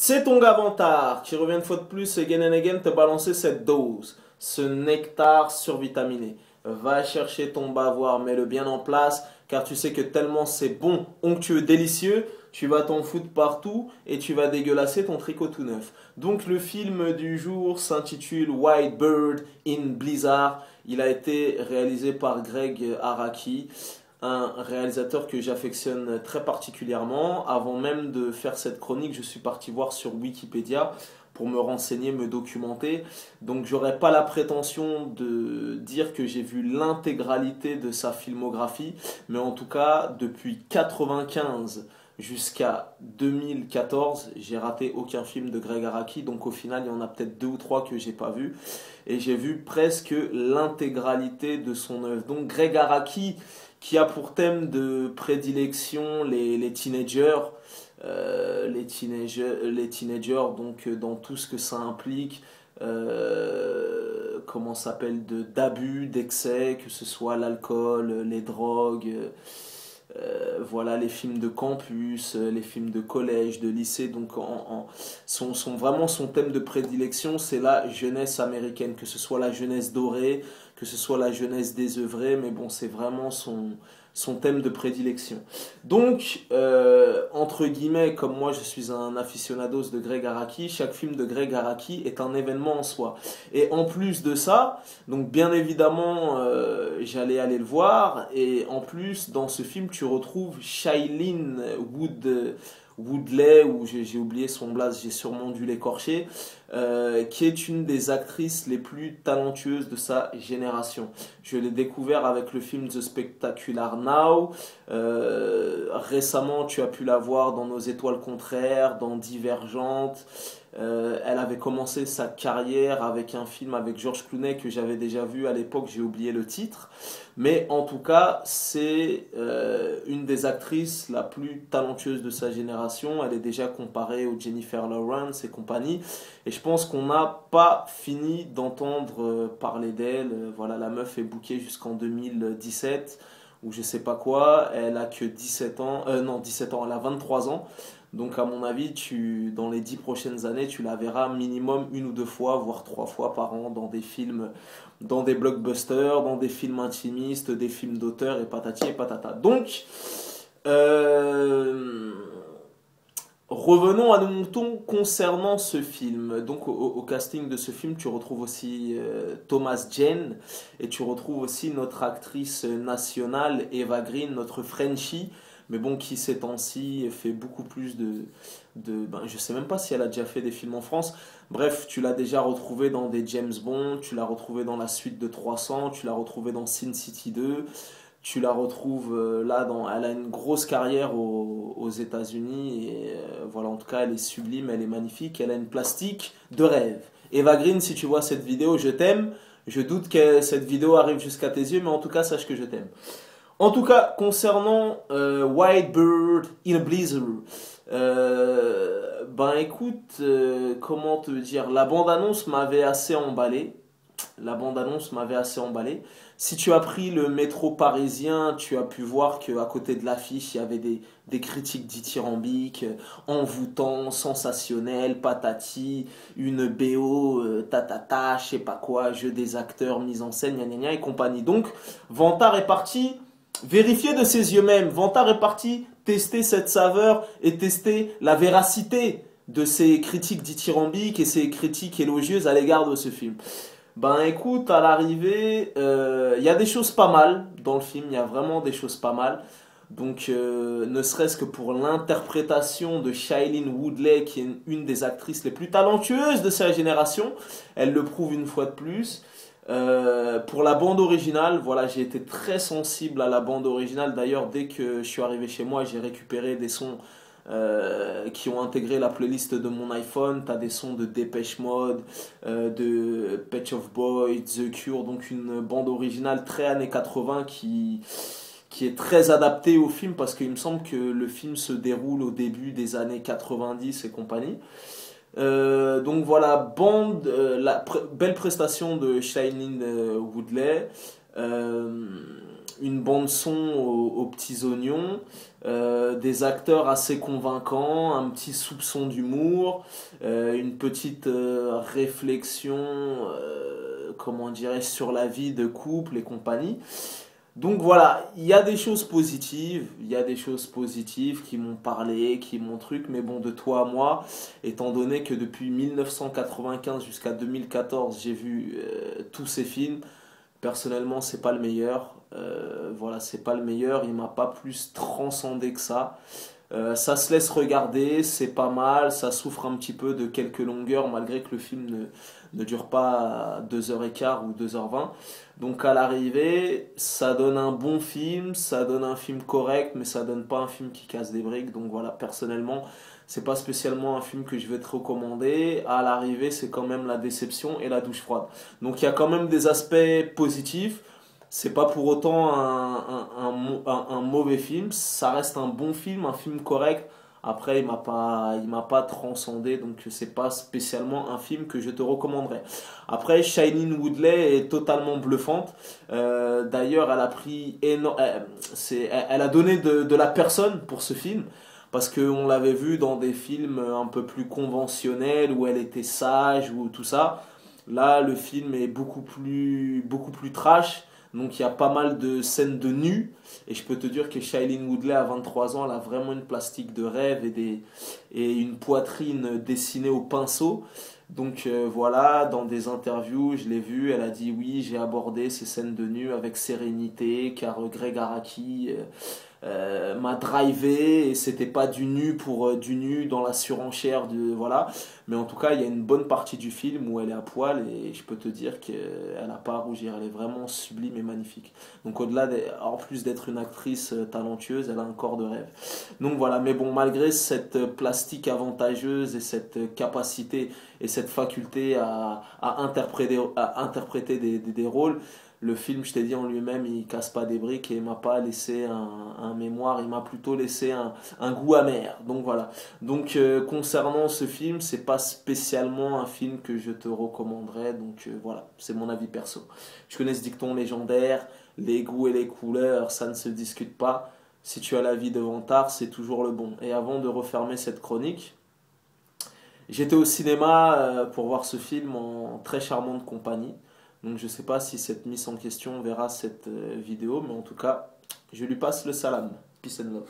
C'est ton gars Vantard qui revient une fois de plus again and again te balancer cette dose, ce nectar survitaminé. Va chercher ton bavoir, mets-le bien en place, car tu sais que tellement c'est bon, onctueux, délicieux, tu vas t'en foutre partout et tu vas dégueulasser ton tricot tout neuf. Donc le film du jour s'intitule White Bird in Blizzard. Il a été réalisé par Greg Araki, un réalisateur que j'affectionne très particulièrement. Avant même de faire cette chronique, je suis parti voir sur Wikipédia pour me renseigner, me documenter. Donc j'aurais pas la prétention de dire que j'ai vu l'intégralité de sa filmographie, mais en tout cas, depuis 95 jusqu'à 2014, j'ai raté aucun film de Greg Araki, donc au final, il y en a peut-être deux ou trois que j'ai pas vu, et j'ai vu presque l'intégralité de son œuvre. Donc Greg Araki, qui a pour thème de prédilection les teenagers, les teenagers, donc dans tout ce que ça implique, comment s'appelle, d'abus, d'excès, que ce soit l'alcool, les drogues, voilà, les films de campus, les films de collège, de lycée. Donc vraiment son thème de prédilection, c'est la jeunesse américaine, que ce soit la jeunesse dorée, que ce soit la jeunesse désœuvrée, mais bon, c'est vraiment son thème de prédilection. Donc, entre guillemets, comme moi je suis un aficionados de Greg Araki, chaque film de Greg Araki est un événement en soi. Et en plus de ça, donc bien évidemment, j'allais aller le voir, et en plus, dans ce film, tu retrouves Shailene Woodley, ou j'ai oublié son blaze, j'ai sûrement dû l'écorcher, qui est une des actrices les plus talentueuses de sa génération. Je l'ai découvert avec le film The Spectacular Now. Récemment, tu as pu la voir dans Nos étoiles contraires, dans Divergente. Elle avait commencé sa carrière avec un film avec George Clooney que j'avais déjà vu à l'époque, j'ai oublié le titre. Mais en tout cas, c'est une des actrices la plus talentueuse de sa génération. Elle est déjà comparée aux Jennifer Lawrence et compagnie. Et je pense qu'on n'a pas fini d'entendre parler d'elle. Voilà, la meuf est bookée jusqu'en 2017 ou je sais pas quoi. Elle a que 17 ans. Non, 17 ans, elle a 23 ans. Donc à mon avis, dans les 10 prochaines années, tu la verras minimum une ou deux fois, voire trois fois par an dans des films, dans des blockbusters, dans des films intimistes, des films d'auteur et patati et patata. Donc, euh, revenons à nos moutons concernant ce film. Donc au casting de ce film, tu retrouves aussi Thomas Jane et tu retrouves aussi notre actrice nationale Eva Green, notre Frenchie, mais bon, qui ces temps-ci fait beaucoup plus ben, je sais même pas si elle a déjà fait des films en France. Bref, tu l'as déjà retrouvée dans des James Bond, tu l'as retrouvée dans la suite de 300, tu l'as retrouvée dans Sin City 2, tu la retrouves elle a une grosse carrière aux États-Unis et voilà, en tout cas, elle est sublime, elle est magnifique, elle a une plastique de rêve. Eva Green, si tu vois cette vidéo, je t'aime. Je doute que cette vidéo arrive jusqu'à tes yeux, mais en tout cas, sache que je t'aime. En tout cas, concernant White Bird in a Blizzard, ben écoute, comment te dire, la bande-annonce m'avait assez emballé. La bande-annonce m'avait assez emballé. Si tu as pris le métro parisien, tu as pu voir qu'à côté de l'affiche, il y avait des critiques dithyrambiques, envoûtants, sensationnels, patati, une BO, tatata, je sais pas quoi, jeu des acteurs, mise en scène, gna gna gna et compagnie. Donc, Vantard est parti vérifier de ses yeux même. Vantard est parti tester cette saveur et tester la véracité de ces critiques dithyrambiques et ces critiques élogieuses à l'égard de ce film. Ben écoute, à l'arrivée, il y a des choses pas mal dans le film, il y a vraiment des choses pas mal. Donc ne serait-ce que pour l'interprétation de Shailene Woodley, qui est une des actrices les plus talentueuses de sa génération, elle le prouve une fois de plus. Pour la bande originale, voilà, j'ai été très sensible à la bande originale. D'ailleurs, dès que je suis arrivé chez moi, j'ai récupéré des sons qui ont intégré la playlist de mon iPhone. T'as des sons de Depeche Mode, de Pet Shop Boys, The Cure, donc une bande originale très années 80 qui est très adaptée au film parce qu'il me semble que le film se déroule au début des années 90 et compagnie. Donc voilà, belle prestation de Shailene Woodley. une bande son aux petits oignons, des acteurs assez convaincants, un petit soupçon d'humour, une petite réflexion, comment dirais-je, sur la vie de couple et compagnie. Donc voilà, il y a des choses positives, il y a des choses positives qui m'ont parlé, qui m'ont truc, mais bon, de toi à moi, étant donné que depuis 1995 jusqu'à 2014, j'ai vu tous ces films, personnellement, c'est pas le meilleur. Voilà, c'est pas le meilleur, il m'a pas plus transcendé que ça. Ça se laisse regarder, c'est pas mal, ça souffre un petit peu de quelques longueurs malgré que le film ne dure pas 2h15 ou 2h20. Donc à l'arrivée, ça donne un bon film, ça donne un film correct, mais ça donne pas un film qui casse des briques. Donc voilà, personnellement, c'est pas spécialement un film que je vais te recommander. À l'arrivée, c'est quand même la déception et la douche froide. Donc il y a quand même des aspects positifs. C'est pas pour autant un mauvais film, ça reste un bon film, un film correct. Après, il m'a pas transcendé, donc c'est pas spécialement un film que je te recommanderais. Après, Shailene Woodley est totalement bluffante. D'ailleurs, elle a pris elle a donné de la personne pour ce film. Parce qu'on l'avait vu dans des films un peu plus conventionnels où elle était sage ou tout ça. Là, le film est beaucoup plus trash. Donc il y a pas mal de scènes de nu. Et je peux te dire que Shailene Woodley, à 23 ans, elle a vraiment une plastique de rêve et une poitrine dessinée au pinceau. Donc voilà, dans des interviews, je l'ai vue, elle a dit oui, j'ai abordé ces scènes de nu avec sérénité, car Greg Araki m'a drivé et c'était pas du nu pour du nu dans la surenchère de voilà, mais en tout cas il y a une bonne partie du film où elle est à poil et je peux te dire qu'elle n'a pas à rougir, elle est vraiment sublime et magnifique. Donc en plus d'être une actrice talentueuse, elle a un corps de rêve. Donc voilà, mais bon, malgré cette plastique avantageuse et cette capacité et cette faculté à interpréter des rôles, le film, je t'ai dit en lui-même, il casse pas des briques et il m'a pas laissé un mémoire, il m'a plutôt laissé un goût amer. Donc voilà. Donc concernant ce film, c'est pas spécialement un film que je te recommanderais. Donc voilà, c'est mon avis perso. Je connais ce dicton légendaire, les goûts et les couleurs, ça ne se discute pas. Si tu as la vie devant tard, c'est toujours le bon. Et avant de refermer cette chronique, j'étais au cinéma pour voir ce film en très charmante compagnie. Donc je ne sais pas si cette mise en question verra cette vidéo, mais en tout cas, je lui passe le salam. Peace and love.